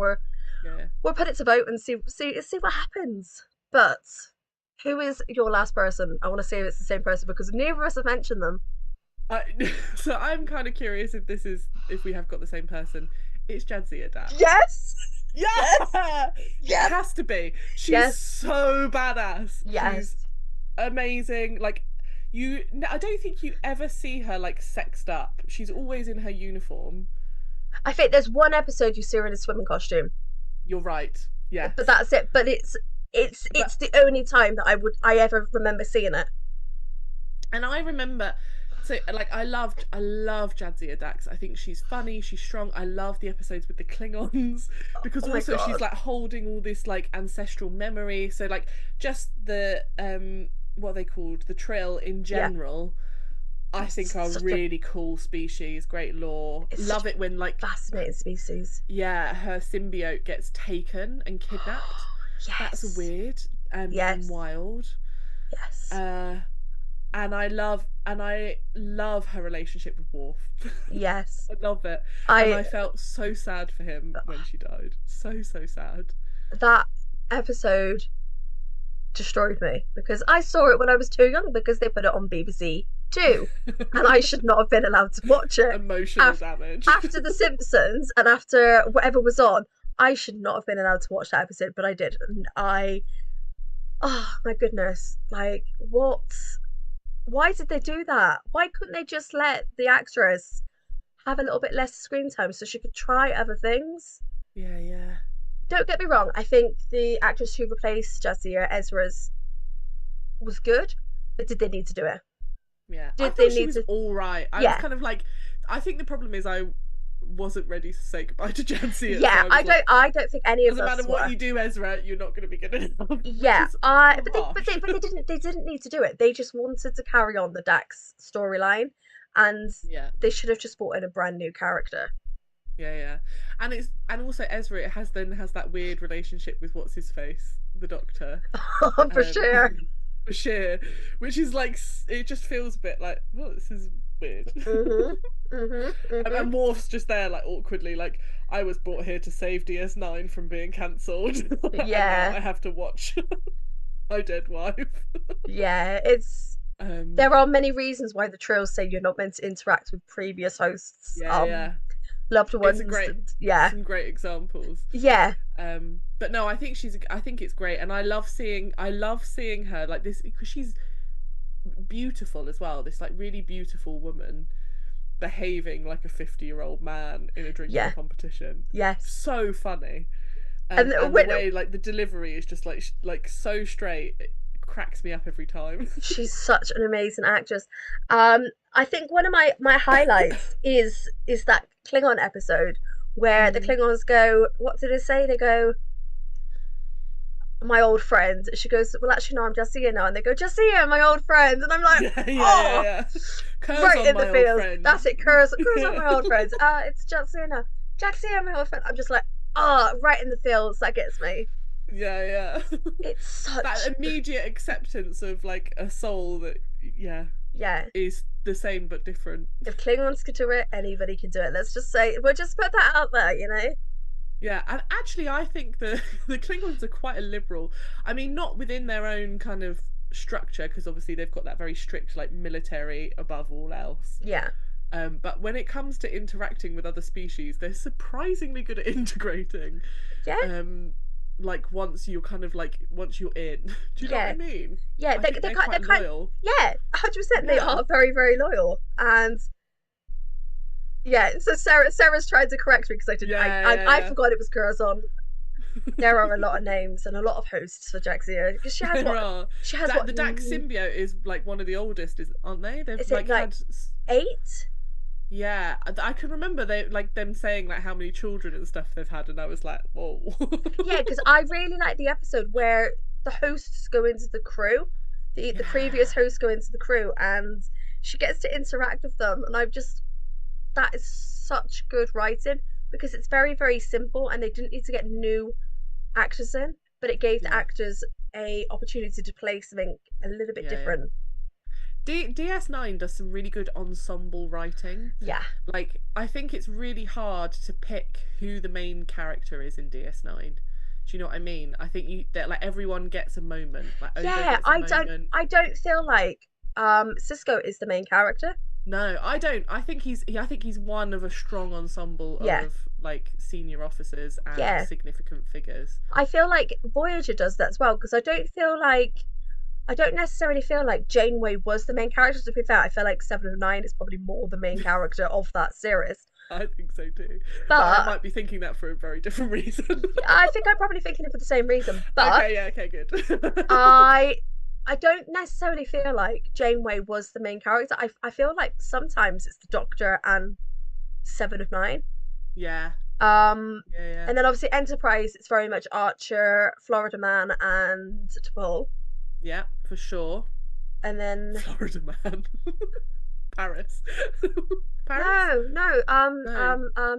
Yeah. we'll put it to vote and see what happens. But who is your last person? I want to see if it's the same person because neither of us have mentioned them. I, so I'm kind of curious if we have got the same person. It's Jadzia Dax. Yes, yes, Yeah, it yes, has to be. She's yes, so badass. She's yes. amazing. Like I don't think you ever see her like sexed up. She's always in her uniform. I think there's one episode you see her in a swimming costume, You're right. but Yes, that's it. But it's but the only time that I ever remember seeing it. and I remember. So like I love Jadzia Dax. I think she's funny, she's strong. I love the episodes with the Klingons because Oh my also she's god. like holding all this like ancestral memory. So like just the what are they called? The Trill in Yeah, general, I think are it's such a really cool species, great lore. it's such Love a it when like fascinating species. yeah, her symbiote gets taken and kidnapped. That's Yes, weird and yes, wild. yes, Uh and I love her relationship with Worf. yes. I love it. And I I felt so sad for him when she died. So, so sad. That episode destroyed me because I saw it when I was too young because they put it on BBC Two, and I should not have been allowed to watch it Emotional damage. after The Simpsons and after whatever was on. I should not have been allowed to watch that episode, but I did, and oh my goodness, like what? Why did they do that? Why couldn't they just let the actress have a little bit less screen time so she could try other things? Yeah, yeah. Don't get me wrong, I think the actress who replaced Jadzia Ezra's was good, but did they need to do it? Yeah. I Did they thought she need was to? all right. I was Yeah, kind of like, I think the problem is I wasn't ready to say goodbye to Jansia, so yeah. I was like, I don't think any of doesn't matter us what were. you do, Ezra, you're not going to be good enough, which Yeah, is but harsh. they didn't need to do it. They just wanted to carry on the Dax storyline, and Yeah. they should have just brought in a brand new character. Yeah, yeah. And also Ezra it has that weird relationship with what's his face, the Doctor. For sure. Bashir, which is like it just feels a bit like, well, this is weird. Mhm. Mhm. Mhm. And Worf's just there like awkwardly like I was brought here to save DS9 from being cancelled and now Yeah. I have to watch my dead wife. Yeah. It's Um There are many reasons why the Trills say you're not meant to interact with previous hosts, yeah, yeah. loved It's a ones. great And, yeah. some great examples. Yeah. But no, I think it's great and I love seeing her like this because she's beautiful as well, this like really beautiful woman behaving like a 50-year-old man in a drinking Yeah. competition. Yes. So funny. And And the way like the delivery is just like so straight, it cracks me up every time. she's such an amazing actress. I think one of my highlights is that Klingon episode where the Mm. Klingons go. What did they say? They go, "My old friend." She goes, "Well, actually, no, I'm Jessia now." And they go, "Jessia, my old friend." And I'm like, Yeah, yeah, yeah, "Oh, yeah. Curse right on in the my old feels." friend. That's it. Curse on my old friends. It's Jessia now. Jessia, my old friend. I'm just like, right in the feels. That gets me. Yeah, yeah. It's such, That immediate acceptance of like a soul that yeah yeah. is the same but different. If Klingons could do it, anybody can do it. Let's just say, we'll just put that out there, you know? Yeah, and actually, I think the the Klingons are quite a liberal. I mean, not within their own kind of structure, because obviously they've got that very strict like military above all else. Yeah. But when it comes to interacting with other species, they're surprisingly good at integrating. Yeah. Um, like once you're kind of like once you're in. Do you know what I Yeah, mean? yeah, I think they're quite loyal. yeah, 100%. They Yeah. are very, very loyal, and yeah. So Sarah's trying to correct me because Yeah, I yeah, forgot it was Curazon. There are a lot of names and a lot of hosts for Jaxia because yeah. There are. she has what The Dax symbiote is like one of the oldest, is aren't they? They've is it like like had 8? yeah. I can remember they like them saying like how many children and stuff they've had, and I was like, whoa. Yeah, because I really like the episode where the hosts go into the crew, the previous Yeah, hosts go into the crew, and she gets to interact with them, and I've just that is such good writing because it's very, very simple, and they didn't need to get new actors in, but it gave the yeah, actors a opportunity to play something a little bit yeah, yeah. different. DS9 does some really good ensemble writing. Yeah, Like, I think it's really hard to pick who the main character is in DS9. Do you know what I mean? I think you that like everyone gets a moment. Like Odo yeah. gets a moment. I don't feel like Cisco is the main character. No, I don't. I think he's one of a strong ensemble Yeah, of like senior officers and yeah. significant figures. I feel like Voyager does that as well because I don't necessarily feel like Janeway was the main character. To be fair, I feel like Seven of Nine is probably more the main character of that series. I think so too. But I But might be thinking that for a very different reason. I think I'm probably thinking it for the same reason. But Okay, yeah, okay, good. I I don't necessarily feel like Janeway was the main character. I feel like sometimes it's the Doctor and Seven of Nine. Yeah, Um, yeah, yeah. and then obviously Enterprise, it's very much Archer, Florida Man, and T'Pol. Yeah, for sure. And then Florida man. Paris. Paris? no, no, No.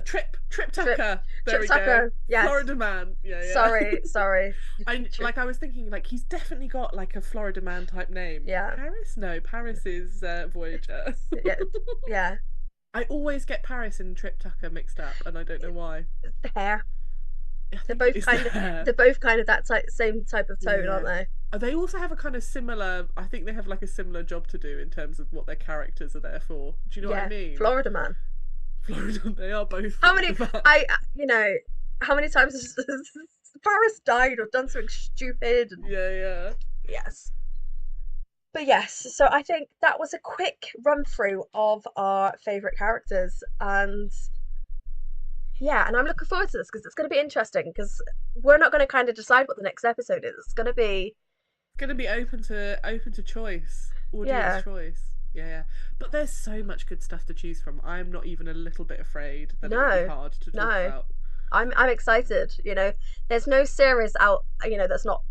Trip Trip Tucker. There Trip we go. Tucker. Yes. Florida man. Yeah, yeah. Sorry. I was thinking like he's definitely got like a Florida man type name. Yeah, Paris? No, Paris is Voyager. yeah, yeah. I always get Paris and Trip Tucker mixed up, and I don't know why. The hair. I They're think it both is kind of there. they're both kind of that same type of tone, aren't Yeah. they? They also have a kind of similar. I think they have like a similar job to do in terms of what their characters are there for. Do you know what I Yeah, mean? Florida Man. Florida. They are both How many Florida man. I you know how many times has Paris died or done something stupid? And, Yeah, yeah. yes, but yes. So I think that was a quick run through of our favorite characters, and yeah, and I'm looking forward to this because it's going to be interesting because we're not going to kind of decide what the next episode is. It's going to be It's gonna be open to choice, audience yeah, choice. Yeah, yeah. But there's so much good stuff to choose from. I'm not even a little bit afraid that it will be no, hard to talk no. about. I'm excited. There's no series out. That's not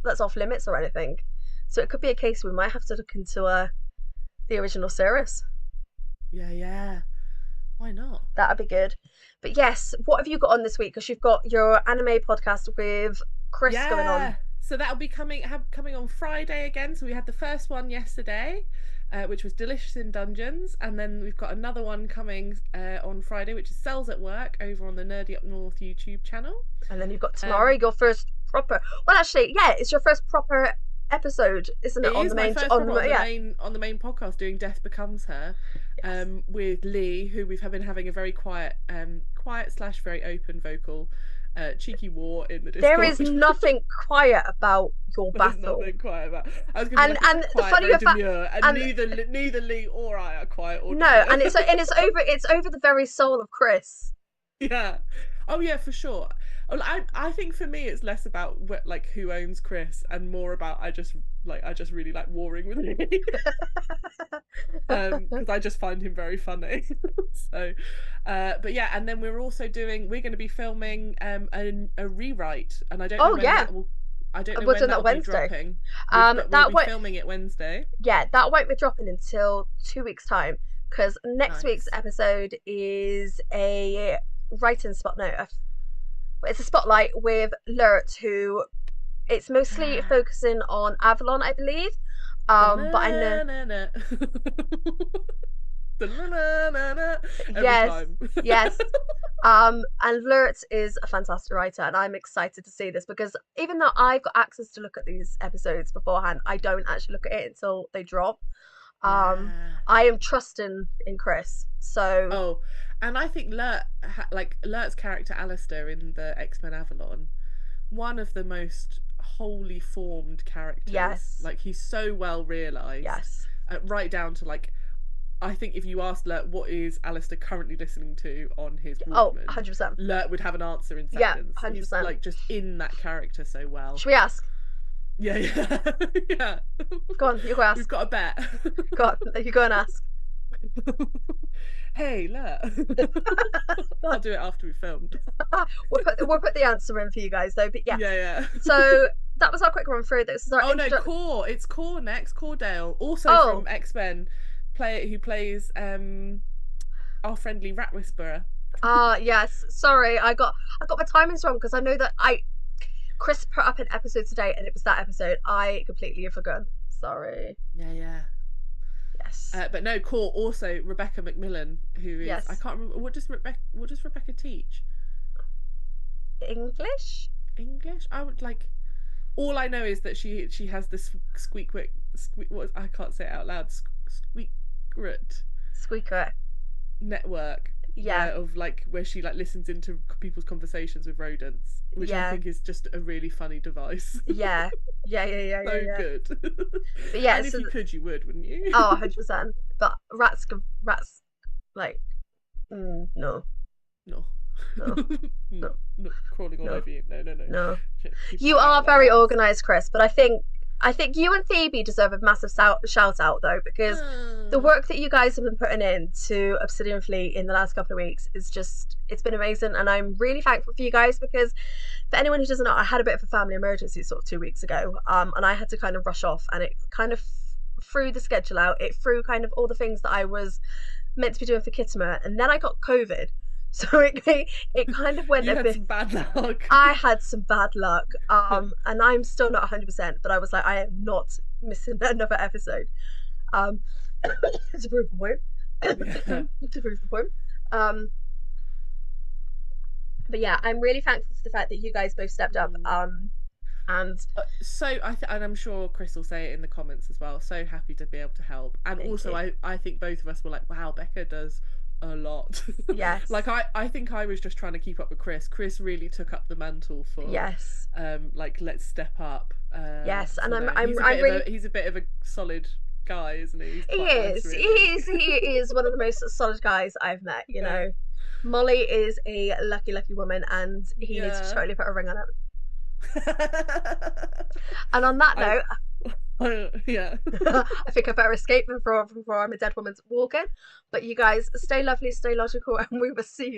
that's off limits or anything. So it could be a case we might have to look into the original series. Yeah, yeah. Why not? That'd be good. But yes, what have you got on this week? Because you've got your anime podcast with Chris going on. Yeah. So that'll be coming on Friday again. So we had the first one yesterday, which was Delicious in Dungeons, and then we've got another one coming on Friday, which is Cells at Work over on the Nerdy Up North YouTube channel. And then you've got tomorrow Um, your first proper. Well, actually, yeah, it's your first proper episode, isn't it? It On is the my main first on proper yeah. on the main podcast doing Death Becomes Her, Yes. with Lee, who we've been having a very quiet slash very open vocal, cheeky war in the There is Discord. nothing quiet about your There's battle. nothing quiet about. I was gonna be And like, it's and not the quiet, funny very fact demure, and and neither Lee or I are quiet or no, demure. and it's over the very soul of Chris. Yeah. Oh yeah, for sure. Well, I think for me it's less about like who owns Chris and more about I just really like warring with him. Because I just find him very funny. So but yeah, and then we're going to be filming a rewrite, and I don't know Oh when yeah, that will I don't know we're when doing that that'll be Wednesday. dropping. But we'll That be won't filming it Wednesday. yeah, that won't be dropping until 2 weeks time because next week's Nice. episode is a writing spotlight. It's a spotlight with Lurt, who it's mostly focusing on Avalon, I believe. But I know every yes, time. yes. And Lurt is a fantastic writer, and I'm excited to see this because even though I've got access to look at these episodes beforehand, I don't actually look at it until they drop. Yeah. I am trusting in Chris. So Oh, and I think Lert's character Alistair in the X-Men Avalon, one of the most wholly formed characters. yes, Like he's so well realized, yes. right down to like I think if you asked Lert what is Alistair currently listening to on his Oh, Walkman, 100%. Lert would have an answer in Yeah, seconds. He's 100%. like just in that character so well. Should we ask? Yeah, yeah, yeah. Go on, you go We've ask. got a bet. Go on, you go and ask. Hey, Lert. Go I'll on. do it after we filmed. We'll put the answer in for you guys though. But yeah, Yeah, yeah. so that was our quick run through. This is our Oh no, intro. Core. It's Core next. Cordale, also Oh, from X-Men, who plays our friendly rat whisperer. yes. Sorry, I got my timings wrong because I know that Chris put up an episode today and it was that episode. I completely have forgotten. Sorry. Yeah, yeah. Yes. But no, Core also Rebecca McMillan, who is I Yes. can't remember what does Rebecca teach? English? English? I would like all I know is that she has this I can't say it out loud squeakret Squeaker. network Yeah. where she like listens into people's conversations with rodents, which I Yeah. think is just a really funny device. Yeah. Yeah, yeah, yeah, yeah, So yeah. good. But yeah, And if so you could, you would, wouldn't you? oh, 100%. But rats like no. No. No. No, No. no, crawling all No. over you. No, no, no. No. Keep You them out are of their very house. organized, Chris, but I think you and Phoebe deserve a massive shout out though, because the work that you guys have been putting in to Obsidian Fleet in the last couple of weeks is just it's been amazing, and I'm really thankful for you guys because for anyone who doesn't know, I had a bit of a family emergency sort of 2 weeks ago, and I had to kind of rush off, and it kind of threw the schedule out. It threw kind of all the things that I was meant to be doing for Kittimer, and then I got COVID. So it kind of went You a had bit. some bad luck. I had some bad luck, and I'm still not 100%, but I was like, I am not missing another episode. To prove the point. Yeah. To prove the point. Um, but yeah, I'm really thankful for the fact that you guys both stepped up. And And I'm sure Chris will say it in the comments as well. So happy to be able to help, and thank also you. I think both of us were like, wow, Becca does a lot. Yes. Like I think I was just trying to keep up with Chris. Chris really took up the mantle for Yes. like let's step up. Yes, and So no, I'm really. he's a bit of a solid guy, isn't he? He's He quite nice, is. He really. is. He is one of the most solid guys I've met. You know, Molly is a lucky, lucky woman, and he needs to Yeah. totally put a ring on it. And on that note, yeah. I think I better escape before I'm a dead woman's walking. But you guys stay lovely, stay logical, and we will see you